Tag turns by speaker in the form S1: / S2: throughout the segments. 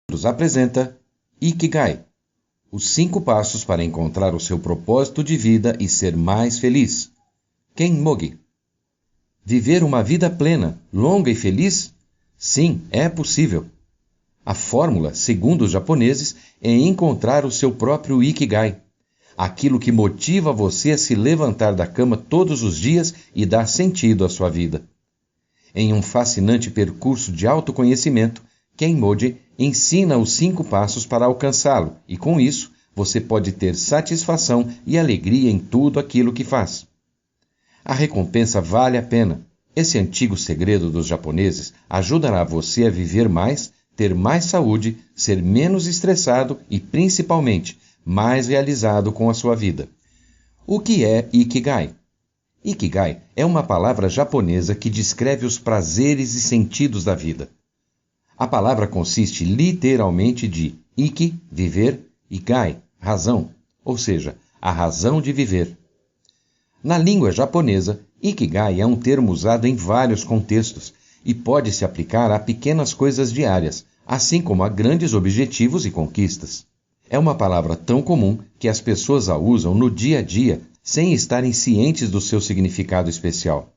S1: nos apresenta Ikigai, os 5 passos para encontrar o seu propósito de vida e ser mais feliz. Ken Mogi. Viver uma vida plena, longa e feliz? Sim, é possível. A fórmula, segundo os japoneses, é encontrar o seu próprio Ikigai, aquilo que motiva você a se levantar da cama todos os dias e dar sentido à sua vida. Em um fascinante percurso de autoconhecimento, Ken Mogi ensina os 5 passos para alcançá-lo e, com isso, você pode ter satisfação e alegria em tudo aquilo que faz. A recompensa vale a pena. Esse antigo segredo dos japoneses ajudará você a viver mais, ter mais saúde, ser menos estressado e, principalmente, mais realizado com a sua vida. O que é Ikigai? Ikigai é uma palavra japonesa que descreve os prazeres e sentidos da vida. A palavra consiste literalmente de Iki, viver, e Gai, razão, ou seja, a razão de viver. Na língua japonesa, Ikigai é um termo usado em vários contextos e pode se aplicar a pequenas coisas diárias, assim como a grandes objetivos e conquistas. É uma palavra tão comum que as pessoas a usam no dia a dia sem estarem cientes do seu significado especial.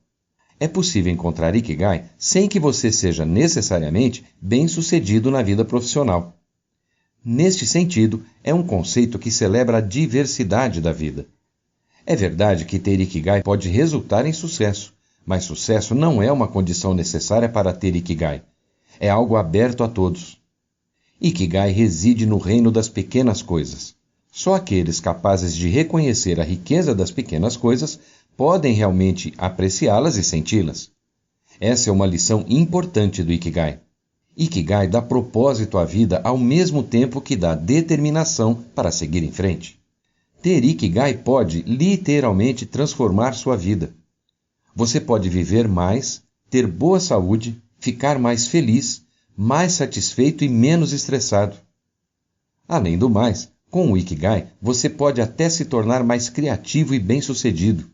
S1: É possível encontrar Ikigai sem que você seja necessariamente bem-sucedido na vida profissional. Neste sentido, é um conceito que celebra a diversidade da vida. É verdade que ter Ikigai pode resultar em sucesso, mas sucesso não é uma condição necessária para ter Ikigai. É algo aberto a todos. Ikigai reside no reino das pequenas coisas. Só aqueles capazes de reconhecer a riqueza das pequenas coisas podem realmente apreciá-las e senti-las. Essa é uma lição importante do Ikigai. Ikigai dá propósito à vida ao mesmo tempo que dá determinação para seguir em frente. Ter Ikigai pode, literalmente, transformar sua vida. Você pode viver mais, ter boa saúde, ficar mais feliz, mais satisfeito e menos estressado. Além do mais, com o Ikigai, você pode até se tornar mais criativo e bem-sucedido.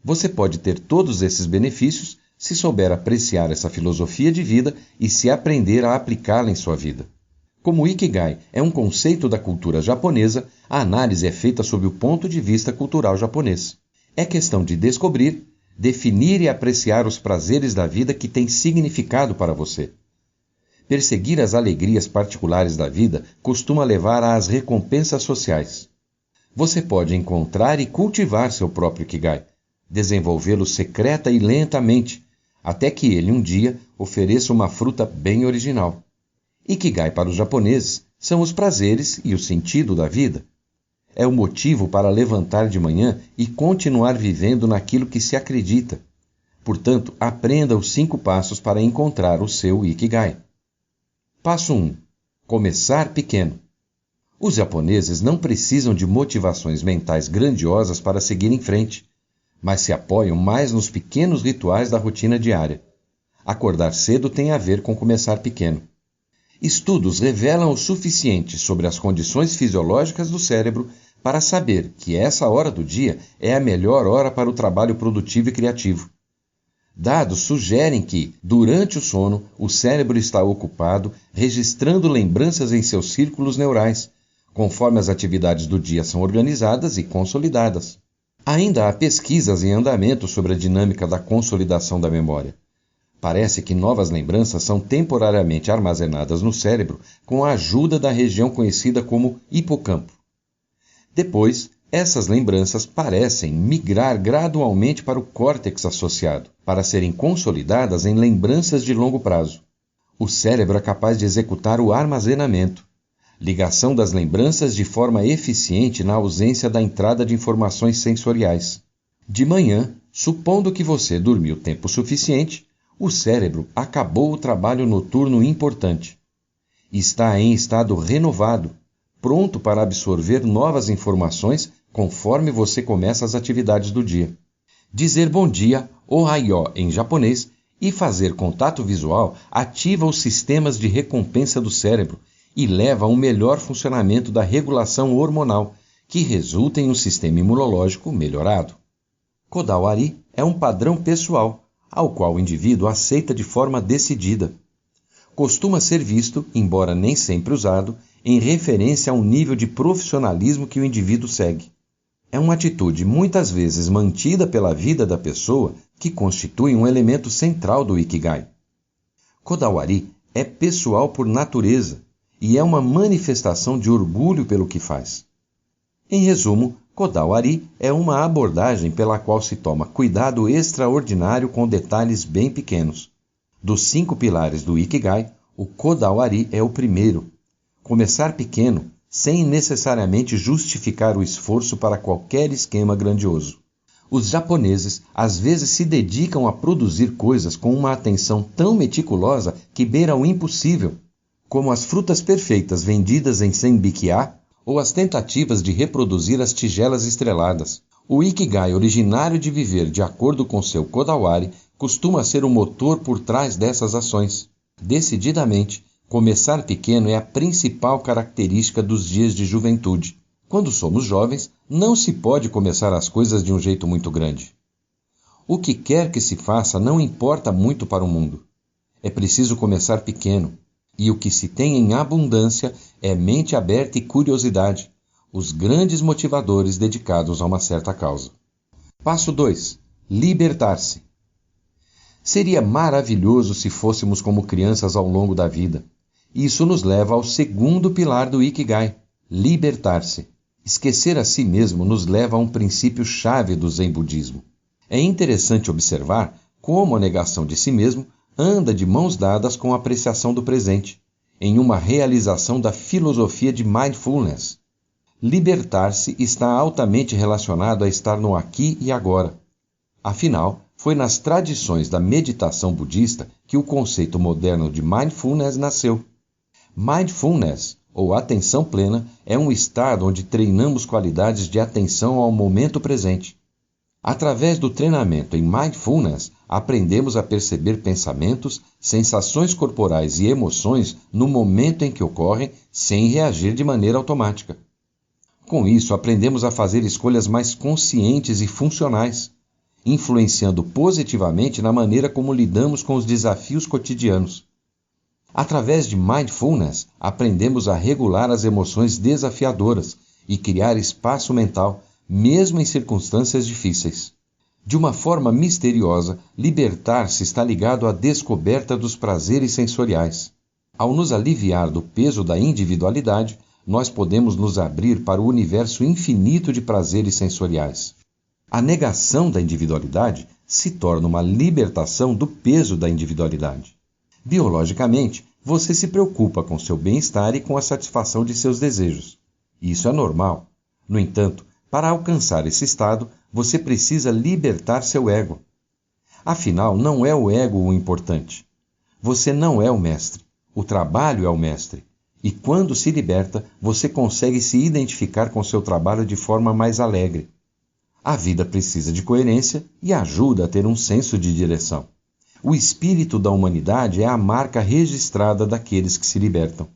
S1: Você pode ter todos esses benefícios se souber apreciar essa filosofia de vida e se aprender a aplicá-la em sua vida. Como o Ikigai é um conceito da cultura japonesa, a análise é feita sob o ponto de vista cultural japonês. É questão de descobrir, definir e apreciar os prazeres da vida que têm significado para você. Perseguir as alegrias particulares da vida costuma levar às recompensas sociais. Você pode encontrar e cultivar seu próprio Ikigai, desenvolvê-lo secreta e lentamente, até que ele um dia ofereça uma fruta bem original. Ikigai para os japoneses são os prazeres e o sentido da vida. É o motivo para levantar de manhã e continuar vivendo naquilo que se acredita. Portanto, aprenda os 5 passos para encontrar o seu Ikigai. Passo 1. Começar pequeno. Os japoneses não precisam de motivações mentais grandiosas para seguir em frente, mas se apoiam mais nos pequenos rituais da rotina diária. Acordar cedo tem a ver com começar pequeno. Estudos revelam o suficiente sobre as condições fisiológicas do cérebro para saber que essa hora do dia é a melhor hora para o trabalho produtivo e criativo. Dados sugerem que, durante o sono, o cérebro está ocupado registrando lembranças em seus círculos neurais, conforme as atividades do dia são organizadas e consolidadas. Ainda há pesquisas em andamento sobre a dinâmica da consolidação da memória. Parece que novas lembranças são temporariamente armazenadas no cérebro com a ajuda da região conhecida como hipocampo. Depois, essas lembranças parecem migrar gradualmente para o córtex associado, para serem consolidadas em lembranças de longo prazo. O cérebro é capaz de executar o armazenamento, ligação das lembranças de forma eficiente na ausência da entrada de informações sensoriais. De manhã, supondo que você dormiu tempo suficiente, o cérebro acabou o trabalho noturno importante. Está em estado renovado, pronto para absorver novas informações conforme você começa as atividades do dia. Dizer bom dia, ohayo em japonês, e fazer contato visual ativa os sistemas de recompensa do cérebro e leva a um melhor funcionamento da regulação hormonal, que resulta em um sistema imunológico melhorado. Kodawari é um padrão pessoal, ao qual o indivíduo aceita de forma decidida. costuma ser visto, embora nem sempre usado, em referência a um nível de profissionalismo que o indivíduo segue. É uma atitude muitas vezes mantida pela vida da pessoa que constitui um elemento central do Ikigai. Kodawari é pessoal por natureza e é uma manifestação de orgulho pelo que faz. Em resumo, Kodawari é uma abordagem pela qual se toma cuidado extraordinário com detalhes bem pequenos. Dos 5 pilares do Ikigai, o Kodawari é o primeiro. Começar pequeno, sem necessariamente justificar o esforço para qualquer esquema grandioso. Os japoneses às vezes se dedicam a produzir coisas com uma atenção tão meticulosa que beira o impossível, como as frutas perfeitas vendidas em Senbikia ou as tentativas de reproduzir as tigelas estreladas. O Ikigai, originário de viver de acordo com seu Kodawari, costuma ser o motor por trás dessas ações. Decididamente, começar pequeno é a principal característica dos dias de juventude. Quando somos jovens, não se pode começar as coisas de um jeito muito grande. O que quer que se faça não importa muito para o mundo. É preciso começar pequeno, e o que se tem em abundância é mente aberta e curiosidade, os grandes motivadores dedicados a uma certa causa. Passo 2. Libertar-se. Seria maravilhoso se fôssemos como crianças ao longo da vida. Isso nos leva ao segundo pilar do Ikigai, libertar-se. Esquecer a si mesmo nos leva a um princípio-chave do Zen budismo. É interessante observar como a negação de si mesmo anda de mãos dadas com a apreciação do presente, em uma realização da filosofia de mindfulness. Libertar-se está altamente relacionado a estar no aqui e agora. Afinal, foi nas tradições da meditação budista que o conceito moderno de mindfulness nasceu. Mindfulness, ou atenção plena, é um estado onde treinamos qualidades de atenção ao momento presente. Através do treinamento em mindfulness, aprendemos a perceber pensamentos, sensações corporais e emoções no momento em que ocorrem, sem reagir de maneira automática. Com isso, aprendemos a fazer escolhas mais conscientes e funcionais, influenciando positivamente na maneira como lidamos com os desafios cotidianos. Através de mindfulness, aprendemos a regular as emoções desafiadoras e criar espaço mental, mesmo em circunstâncias difíceis. De uma forma misteriosa, libertar-se está ligado à descoberta dos prazeres sensoriais. Ao nos aliviar do peso da individualidade, nós podemos nos abrir para o universo infinito de prazeres sensoriais. A negação da individualidade se torna uma libertação do peso da individualidade. Biologicamente, você se preocupa com seu bem-estar e com a satisfação de seus desejos. Isso é normal. No entanto, para alcançar esse estado, você precisa libertar seu ego. Afinal, não é o ego o importante. Você não é o mestre. O trabalho é o mestre. E quando se liberta, você consegue se identificar com seu trabalho de forma mais alegre. A vida precisa de coerência e ajuda a ter um senso de direção. O espírito da humanidade é a marca registrada daqueles que se libertam.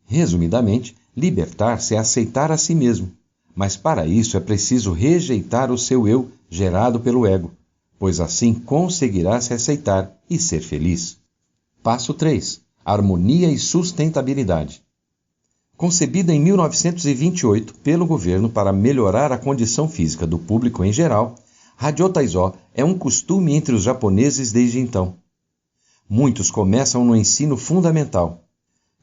S1: Resumidamente, libertar-se é aceitar a si mesmo. Mas para isso é preciso rejeitar o seu eu gerado pelo ego, pois assim conseguirá se aceitar e ser feliz. Passo 3. Harmonia e sustentabilidade. Concebida em 1928 pelo governo para melhorar a condição física do público em geral, Rajō Taizō é um costume entre os japoneses desde então. Muitos começam no ensino fundamental.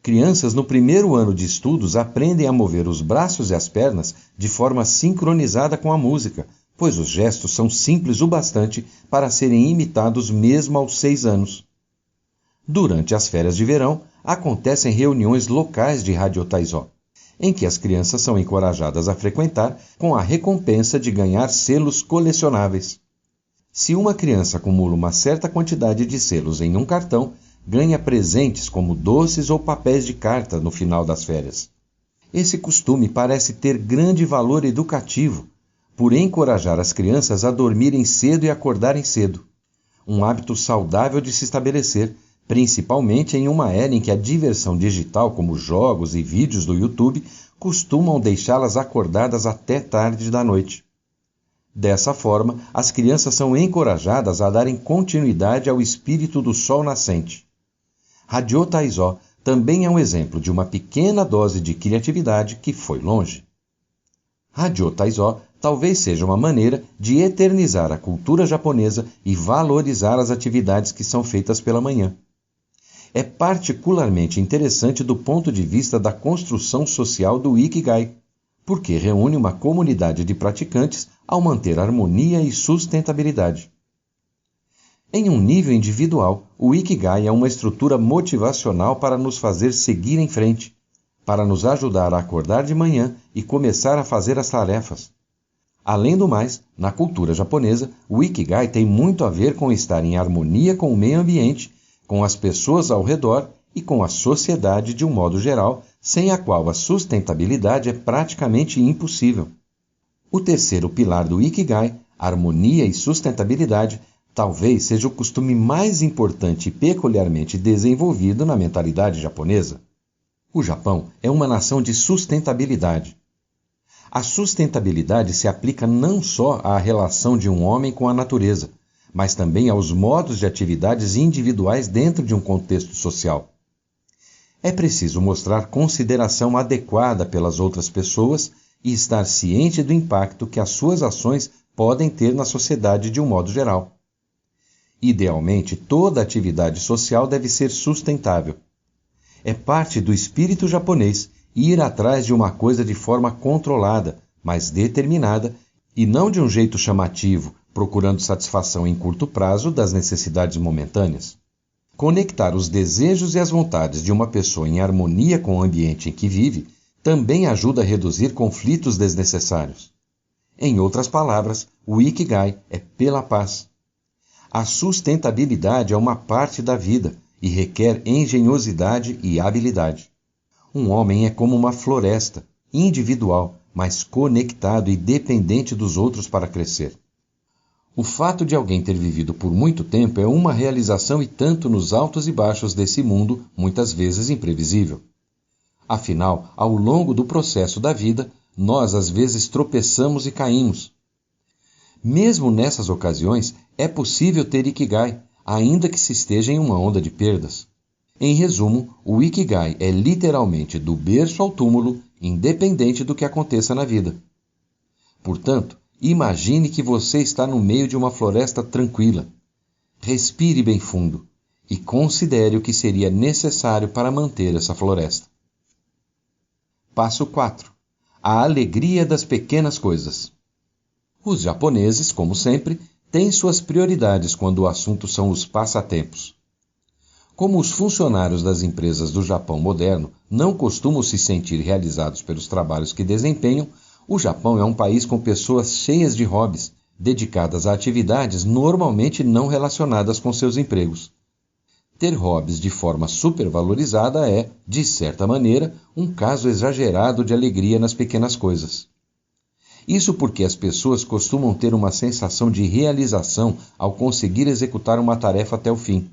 S1: Crianças no primeiro ano de estudos aprendem a mover os braços e as pernas de forma sincronizada com a música, pois os gestos são simples o bastante para serem imitados mesmo aos 6 anos. Durante as férias de verão, acontecem reuniões locais de Rajō Taizō, em que as crianças são encorajadas a frequentar com a recompensa de ganhar selos colecionáveis. Se uma criança acumula uma certa quantidade de selos em um cartão, ganha presentes como doces ou papéis de carta no final das férias. Esse costume parece ter grande valor educativo, por encorajar as crianças a dormirem cedo e acordarem cedo. Um hábito saudável de se estabelecer, principalmente em uma era em que a diversão digital, como jogos e vídeos do YouTube, costumam deixá-las acordadas até tarde da noite. Dessa forma, as crianças são encorajadas a darem continuidade ao espírito do sol nascente. Hajō Taizō também é um exemplo de uma pequena dose de criatividade que foi longe. Hajō Taizō talvez seja uma maneira de eternizar a cultura japonesa e valorizar as atividades que são feitas pela manhã. É particularmente interessante do ponto de vista da construção social do Ikigai, porque reúne uma comunidade de praticantes ao manter harmonia e sustentabilidade. Em um nível individual, o Ikigai é uma estrutura motivacional para nos fazer seguir em frente, para nos ajudar a acordar de manhã e começar a fazer as tarefas. Além do mais, na cultura japonesa, o Ikigai tem muito a ver com estar em harmonia com o meio ambiente, com as pessoas ao redor e com a sociedade de um modo geral, sem a qual a sustentabilidade é praticamente impossível. O terceiro pilar do Ikigai, harmonia e sustentabilidade, talvez seja o costume mais importante e peculiarmente desenvolvido na mentalidade japonesa. O Japão é uma nação de sustentabilidade. A sustentabilidade se aplica não só à relação de um homem com a natureza, mas também aos modos de atividades individuais dentro de um contexto social. É preciso mostrar consideração adequada pelas outras pessoas e estar ciente do impacto que as suas ações podem ter na sociedade de um modo geral. Idealmente, toda atividade social deve ser sustentável. É parte do espírito japonês ir atrás de uma coisa de forma controlada, mas determinada, e não de um jeito chamativo, procurando satisfação em curto prazo das necessidades momentâneas. Conectar os desejos e as vontades de uma pessoa em harmonia com o ambiente em que vive também ajuda a reduzir conflitos desnecessários. Em outras palavras, o Ikigai é pela paz. A sustentabilidade é uma parte da vida e requer engenhosidade e habilidade. Um homem é como uma floresta, individual, mas conectado e dependente dos outros para crescer. O fato de alguém ter vivido por muito tempo é uma realização e tanto nos altos e baixos desse mundo, muitas vezes imprevisível. Afinal, ao longo do processo da vida, nós às vezes tropeçamos e caímos. Mesmo nessas ocasiões, é possível ter Ikigai, ainda que se esteja em uma onda de perdas. Em resumo, o Ikigai é literalmente do berço ao túmulo, independente do que aconteça na vida. Portanto, imagine que você está no meio de uma floresta tranquila. Respire bem fundo e considere o que seria necessário para manter essa floresta. Passo 4. A alegria das pequenas coisas. Os japoneses, como sempre, têm suas prioridades quando o assunto são os passatempos. Como os funcionários das empresas do Japão moderno não costumam se sentir realizados pelos trabalhos que desempenham, o Japão é um país com pessoas cheias de hobbies, dedicadas a atividades normalmente não relacionadas com seus empregos. Ter hobbies de forma supervalorizada é, de certa maneira, um caso exagerado de alegria nas pequenas coisas. Isso porque as pessoas costumam ter uma sensação de realização ao conseguir executar uma tarefa até o fim.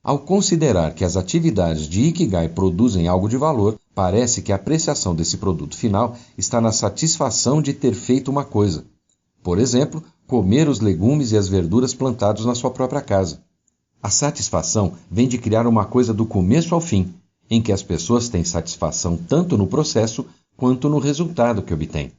S1: Ao considerar que as atividades de Ikigai produzem algo de valor, parece que a apreciação desse produto final está na satisfação de ter feito uma coisa. Por exemplo, comer os legumes e as verduras plantados na sua própria casa. A satisfação vem de criar uma coisa do começo ao fim, em que as pessoas têm satisfação tanto no processo quanto no resultado que obtêm.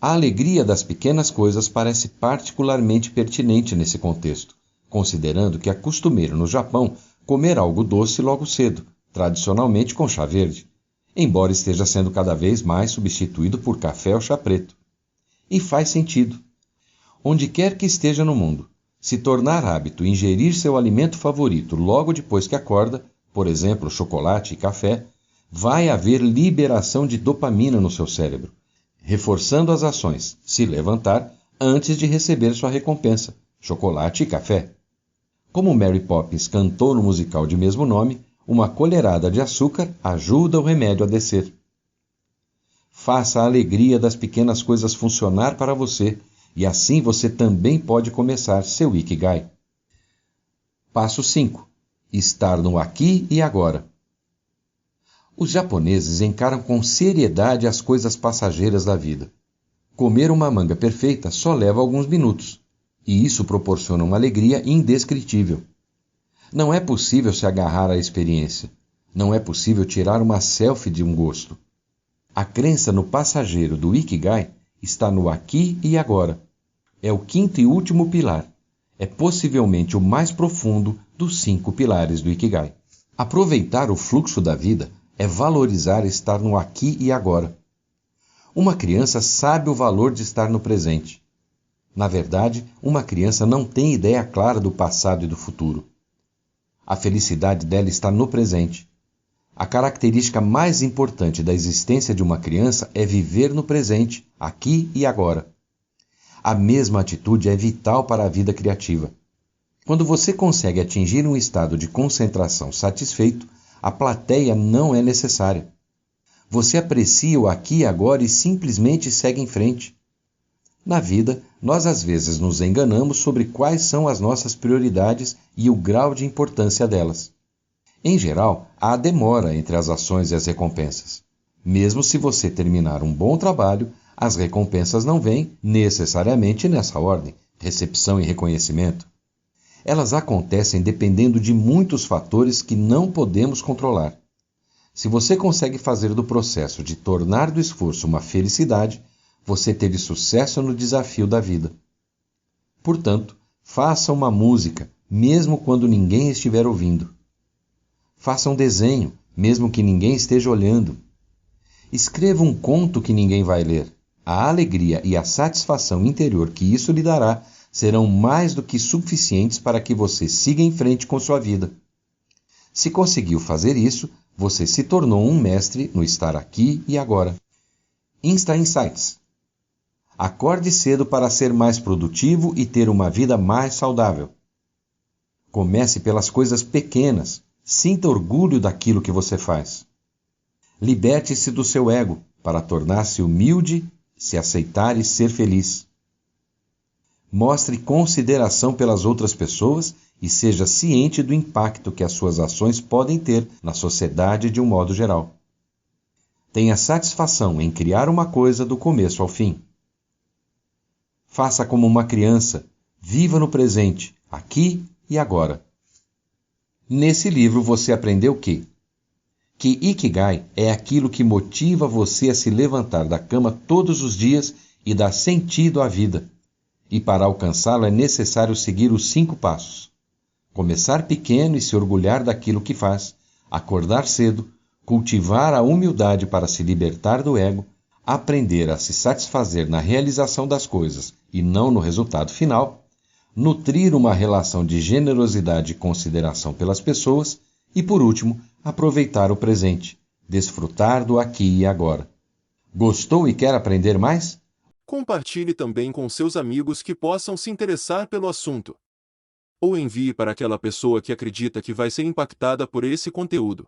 S1: A alegria das pequenas coisas parece particularmente pertinente nesse contexto, considerando que é costumeiro no Japão comer algo doce logo cedo, tradicionalmente com chá verde, embora esteja sendo cada vez mais substituído por café ou chá preto. E faz sentido. Onde quer que esteja no mundo, se tornar hábito ingerir seu alimento favorito logo depois que acorda, por exemplo, chocolate e café, vai haver liberação de dopamina no seu cérebro, reforçando as ações, se levantar, antes de receber sua recompensa, chocolate e café. Como Mary Poppins cantou no musical de mesmo nome, uma colherada de açúcar ajuda o remédio a descer. Faça a alegria das pequenas coisas funcionar para você, e assim você também pode começar seu Ikigai. Passo 5. Estar no aqui e agora. Os japoneses encaram com seriedade as coisas passageiras da vida. Comer uma manga perfeita só leva alguns minutos, e isso proporciona uma alegria indescritível. Não é possível se agarrar à experiência. Não é possível tirar uma selfie de um gosto. A crença no passageiro do Ikigai está no aqui e agora. É o quinto e último pilar. É possivelmente o mais profundo dos 5 pilares do Ikigai. Aproveitar o fluxo da vida é valorizar estar no aqui e agora. Uma criança sabe o valor de estar no presente. Na verdade, uma criança não tem ideia clara do passado e do futuro. A felicidade dela está no presente. A característica mais importante da existência de uma criança é viver no presente, aqui e agora. A mesma atitude é vital para a vida criativa. Quando você consegue atingir um estado de concentração satisfeito, a plateia não é necessária. Você aprecia o aqui e agora e simplesmente segue em frente. Na vida, nós às vezes nos enganamos sobre quais são as nossas prioridades e o grau de importância delas. Em geral, há demora entre as ações e as recompensas. Mesmo se você terminar um bom trabalho, as recompensas não vêm necessariamente nessa ordem, recepção e reconhecimento. Elas acontecem dependendo de muitos fatores que não podemos controlar. Se você consegue fazer do processo de tornar do esforço uma felicidade, você teve sucesso no desafio da vida. Portanto, faça uma música, mesmo quando ninguém estiver ouvindo. Faça um desenho, mesmo que ninguém esteja olhando. Escreva um conto que ninguém vai ler. A alegria e a satisfação interior que isso lhe dará serão mais do que suficientes para que você siga em frente com sua vida. Se conseguiu fazer isso, você se tornou um mestre no estar aqui e agora. Insta Insights. Acorde cedo para ser mais produtivo e ter uma vida mais saudável. Comece pelas coisas pequenas. Sinta orgulho daquilo que você faz. Liberte-se do seu ego para tornar-se humilde, se aceitar e ser feliz. Mostre consideração pelas outras pessoas e seja ciente do impacto que as suas ações podem ter na sociedade de um modo geral. Tenha satisfação em criar uma coisa do começo ao fim. Faça como uma criança, viva no presente, aqui e agora. Nesse livro você aprendeu que Ikigai é aquilo que motiva você a se levantar da cama todos os dias e dar sentido à vida. E para alcançá-lo é necessário seguir os 5 passos. Começar pequeno e se orgulhar daquilo que faz, acordar cedo, cultivar a humildade para se libertar do ego, aprender a se satisfazer na realização das coisas e não no resultado final, nutrir uma relação de generosidade e consideração pelas pessoas e, por último, aproveitar o presente, desfrutar do aqui e agora. Gostou e quer aprender mais?
S2: Compartilhe também com seus amigos que possam se interessar pelo assunto. Ou envie para aquela pessoa que acredita que vai ser impactada por esse conteúdo.